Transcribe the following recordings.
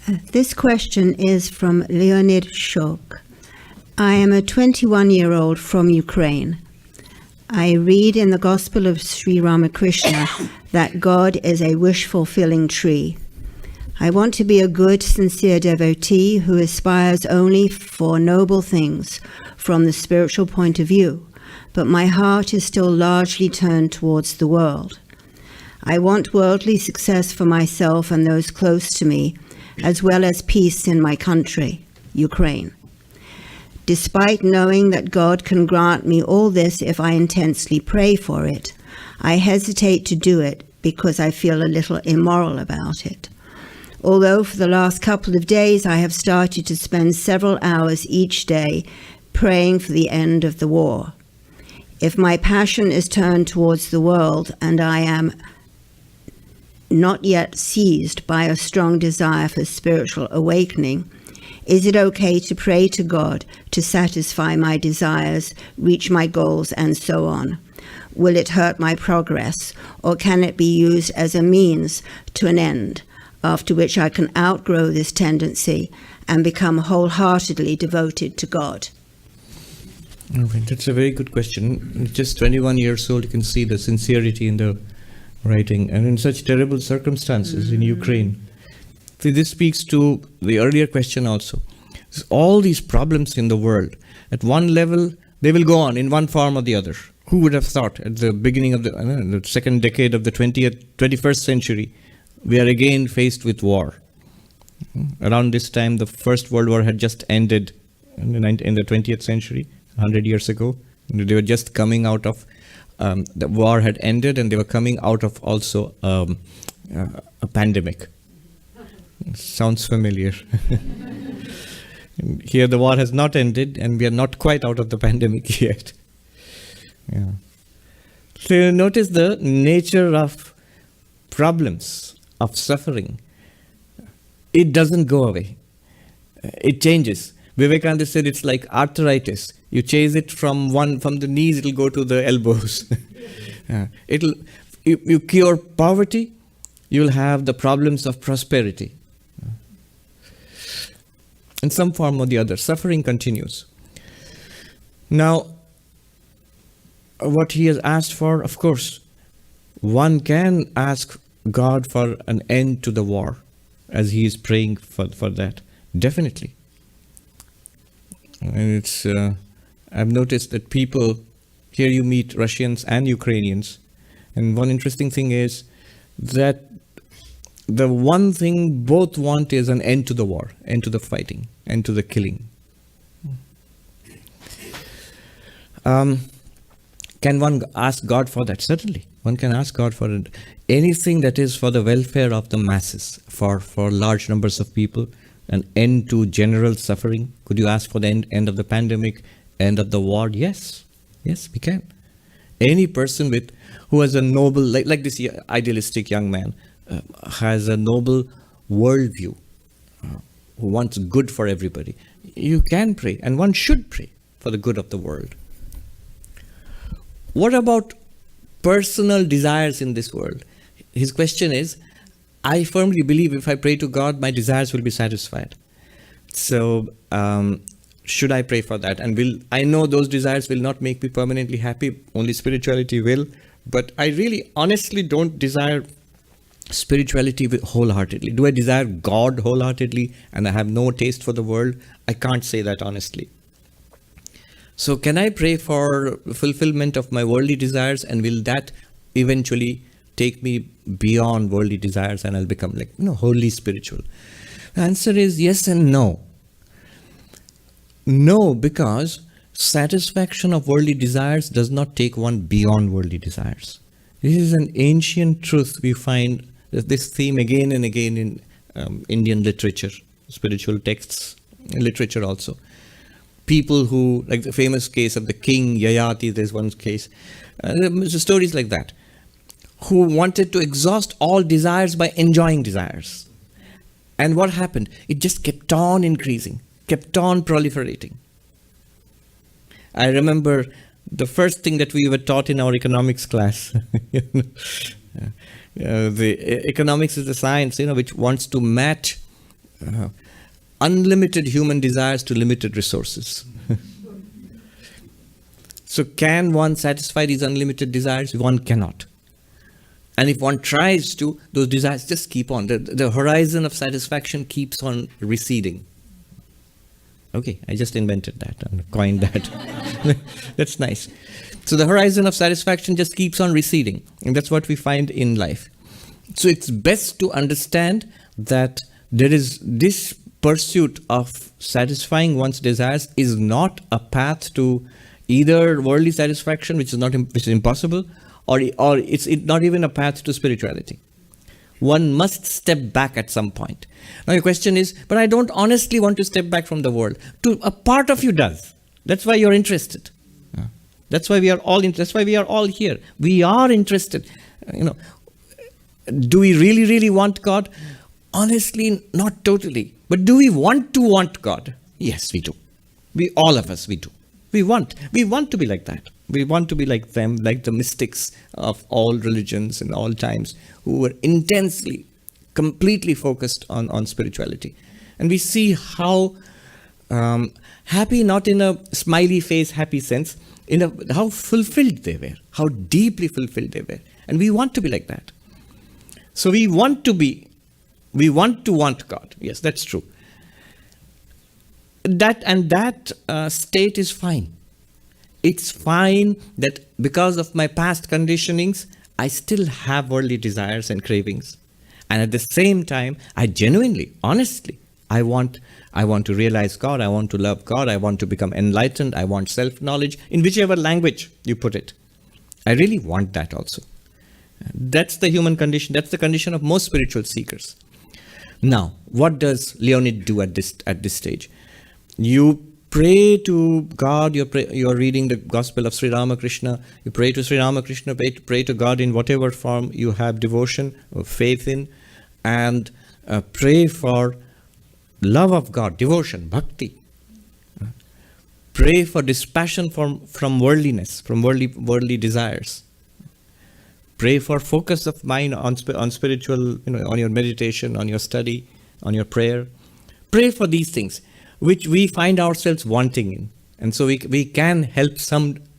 This question is from Leonid Shok. I am a 21-year-old from Ukraine. I read in the Gospel of Sri Ramakrishna that God is a wish-fulfilling tree. I want to be a good, sincere devotee who aspires only for noble things from the spiritual point of view, but my heart is still largely turned towards the world. I want worldly success for myself and those close to me, as well as peace in my country, Ukraine. Despite knowing that God can grant me all this if I intensely pray for it, I hesitate to do it because I feel a little immoral about it. Although for the last couple of days I have started to spend several hours each day praying for the end of the war. If my passion is turned towards the world and I am not yet seized by a strong desire for spiritual awakening, is it okay to pray to God to satisfy my desires, reach my goals, and so on? Will it hurt my progress, or can it be used as a means to an end, after which I can outgrow this tendency and become wholeheartedly devoted to God? Okay, that's a very good question. Just 21 years old, you can see the sincerity in the writing, and in such terrible circumstances in Ukraine. See, this speaks to the earlier question also. All these problems in the world, at one level, they will go on in one form or the other. Who would have thought at the beginning of the second decade of the 21st century, we are again faced with war. Around this time, the First World War had just ended in the 20th century, 100 years ago. They were just coming out of, the war had ended, and they were coming out of also a pandemic. Sounds familiar. Here the war has not ended, and we are not quite out of the pandemic yet. Yeah. So you notice the nature of problems, of suffering. It doesn't go away. It changes. Vivekananda said it's like arthritis. You chase it from the knees, it'll go to the elbows. You cure poverty, you'll have the problems of prosperity. In some form or the other, suffering continues. Now, what he has asked for, of course, one can ask God for an end to the war, as he is praying for that, definitely. And it's, I've noticed that people, here you meet Russians and Ukrainians, and one interesting thing is that the one thing both want is an end to the war, end to the fighting, end to the killing. Can one ask God for that? Certainly. One can ask God for it. Anything that is for the welfare of the masses, for large numbers of people, an end to general suffering. Could you ask for the end of the pandemic, end of the war? Yes. Yes, we can. Any person who has a noble, like this idealistic young man, has a noble worldview, who wants good for everybody, you can pray, and one should pray for the good of the world. What about personal desires in this world? His question is, I firmly believe if I pray to God, my desires will be satisfied. So, should I pray for that? And I know those desires will not make me permanently happy, only spirituality will, but I really honestly don't desire spirituality wholeheartedly. Do I desire God wholeheartedly and I have no taste for the world? I can't say that honestly. So can I pray for fulfillment of my worldly desires, and will that eventually take me beyond worldly desires and I'll become wholly spiritual? The answer is yes and no. No, because satisfaction of worldly desires does not take one beyond worldly desires. This is an ancient truth. We find this theme again and again in Indian literature, spiritual texts, literature also. People who, like the famous case of the king Yayati, there's one case, stories like that, who wanted to exhaust all desires by enjoying desires. And what happened? It just kept on increasing, kept on proliferating. I remember the first thing that we were taught in our economics class. The economics is the science, which wants to match unlimited human desires to limited resources. So can one satisfy these unlimited desires? One cannot. And if one tries to, those desires just keep on. The horizon of satisfaction keeps on receding. Okay, I just invented that and coined that. That's nice. So the horizon of satisfaction just keeps on receding. And that's what we find in life. So it's best to understand that there is this pursuit of satisfying one's desires is not a path to either worldly satisfaction, which is impossible, or it's not even a path to spirituality. One must step back at some point. Now your question is, but I don't honestly want to step back from the world. A part of you does. That's why you're interested. That's why we are all that's why we are all here. We are interested. Do we really, really want God? Honestly, not totally. But do we want to want God? Yes, we do. All of us, we do. We want to be like that. We want to be like them, like the mystics of all religions and all times who were intensely, completely focused on spirituality. And we see how happy, not in a smiley face, happy sense, how fulfilled they were, how deeply fulfilled they were. And we want to be like that. So we want to want God. Yes, that's true. That state is fine. It's fine that because of my past conditionings, I still have worldly desires and cravings. And at the same time, I genuinely, honestly, I want to realize God, I want to love God, I want to become enlightened, I want self-knowledge, in whichever language you put it. I really want that also. That's the human condition. That's the condition of most spiritual seekers. Now, what does Leonid do at this stage? You pray to God, you're reading the Gospel of Sri Ramakrishna, you pray to Sri Ramakrishna, pray to God in whatever form you have devotion or faith in, and pray for love of God, devotion, bhakti. Pray for dispassion from worldliness, from worldly desires. Pray for focus of mind on spiritual, on your meditation, on your study, on your prayer. Pray for these things, which we find ourselves wanting in. And so we can help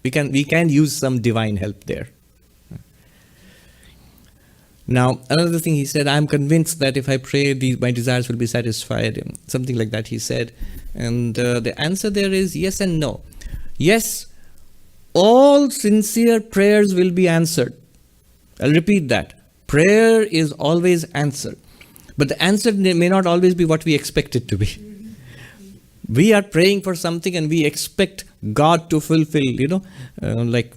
we can use some divine help there. Now, another thing he said, I'm convinced that if I pray, my desires will be satisfied. Something like that he said. And the answer there is yes and no. Yes, all sincere prayers will be answered. I'll repeat that. Prayer is always answered. But the answer may not always be what we expect it to be. We are praying for something and we expect God to fulfill, like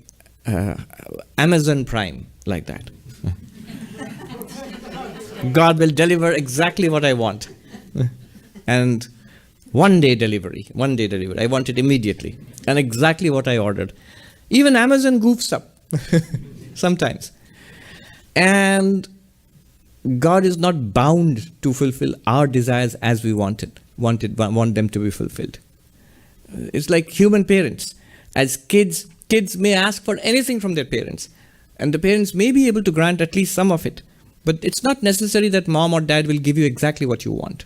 Amazon Prime, like that. God will deliver exactly what I want. And one day delivery. I want it immediately. And exactly what I ordered. Even Amazon goofs up sometimes. And God is not bound to fulfill our desires as we want them to be fulfilled. It's like human parents. As kids may ask for anything from their parents. And the parents may be able to grant at least some of it. But it's not necessary that mom or dad will give you exactly what you want.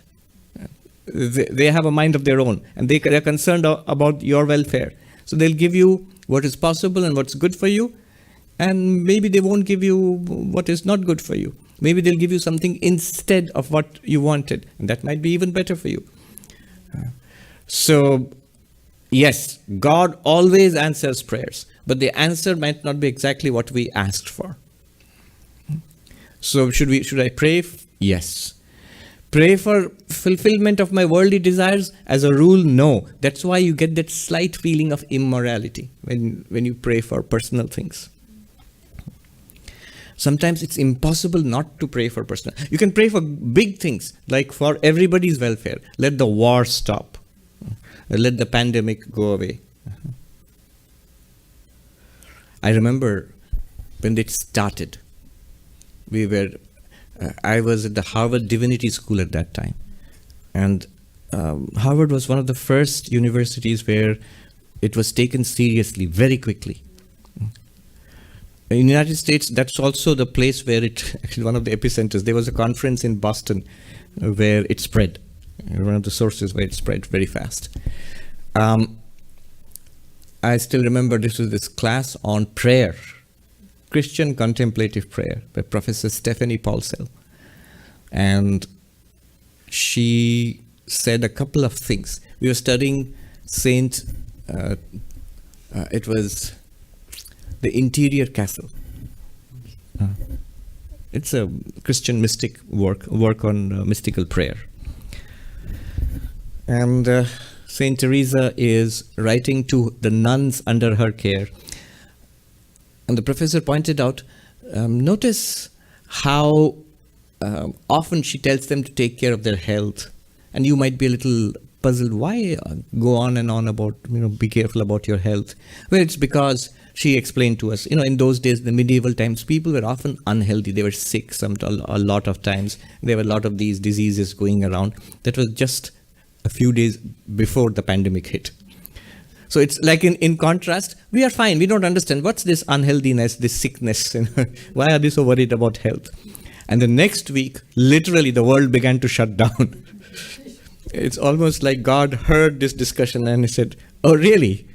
They have a mind of their own. And they're concerned about your welfare. So they'll give you what is possible and what's good for you. And maybe they won't give you what is not good for you. Maybe they'll give you something instead of what you wanted. And that might be even better for you. So, yes, God always answers prayers. But the answer might not be exactly what we asked for. So, should I pray? Yes. Pray for fulfillment of my worldly desires? As a rule, no. That's why you get that slight feeling of immorality when you pray for personal things. Sometimes it's impossible not to pray for personal. You can pray for big things, like for everybody's welfare. Let the war stop. Let the pandemic go away. I remember when it started. I was at the Harvard Divinity School at that time. And Harvard was one of the first universities where it was taken seriously very quickly. In the United States, that's also the place where actually one of the epicenters, there was a conference in Boston where it spread. one of the sources where it spread very fast. I still remember this was this class on prayer, Christian contemplative prayer, by Professor Stephanie Paulsell. And she said a couple of things. We were studying it was the Interior Castle. It's a Christian mystic work on mystical prayer. And Saint Teresa is writing to the nuns under her care. And the professor pointed out, notice how often she tells them to take care of their health. And you might be a little puzzled, why go on and on about, be careful about your health? Well, it's because she explained to us, in those days, the medieval times, people were often unhealthy. They were sick a lot of times. There were a lot of these diseases going around. That was just a few days before the pandemic hit. So it's like in contrast, we are fine. We don't understand what's this unhealthiness, this sickness. Why are they so worried about health? And the next week, literally, the world began to shut down. It's almost like God heard this discussion and he said, oh, really?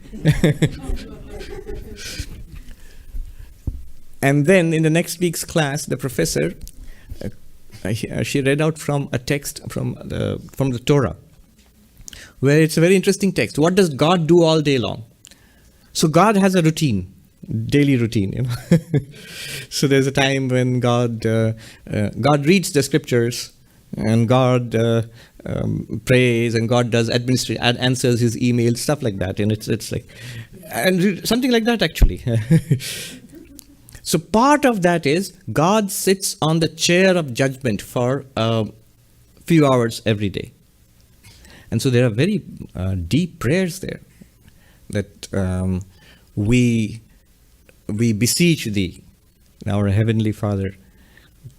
And then in the next week's class, the professor, she read out from a text from the Torah, where it's a very interesting text. What does God do all day long? So God has a routine, daily routine. So there's a time when God reads the scriptures, and God prays, and God does answers his emails, stuff like that. And it's like, and something like that actually. So part of that is God sits on the chair of judgment for a few hours every day. And so there are very deep prayers there that we beseech thee, our Heavenly Father,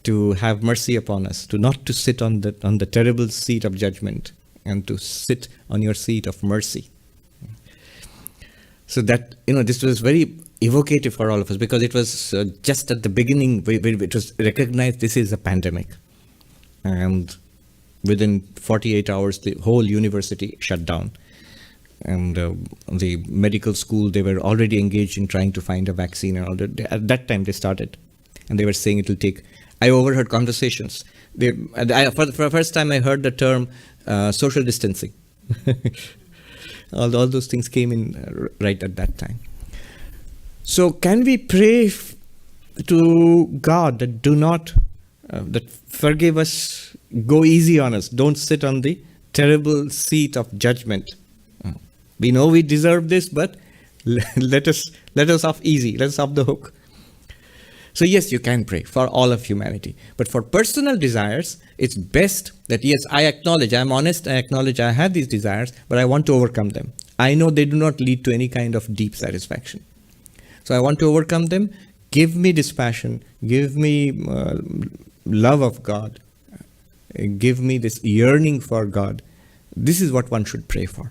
to have mercy upon us, not to sit on the terrible seat of judgment, and to sit on your seat of mercy. So that, this was very evocative for all of us, because it was just at the beginning where it was recognized this is a pandemic. And within 48 hours, the whole university shut down. And the medical school, they were already engaged in trying to find a vaccine. And all that. At that time, they started. And they were saying it will take... I overheard conversations. For the first time, I heard the term social distancing. All those things came in right at that time. So can we pray to God that that forgive us, go easy on us, don't sit on the terrible seat of judgment. We know we deserve this, but let us off easy, let us off the hook. So yes, you can pray for all of humanity. But for personal desires, it's best that yes, I acknowledge, I'm honest, I acknowledge I have these desires, but I want to overcome them. I know they do not lead to any kind of deep satisfaction. So I want to overcome them. Give me dispassion. Give me love of God. Give me this yearning for God. This is what one should pray for.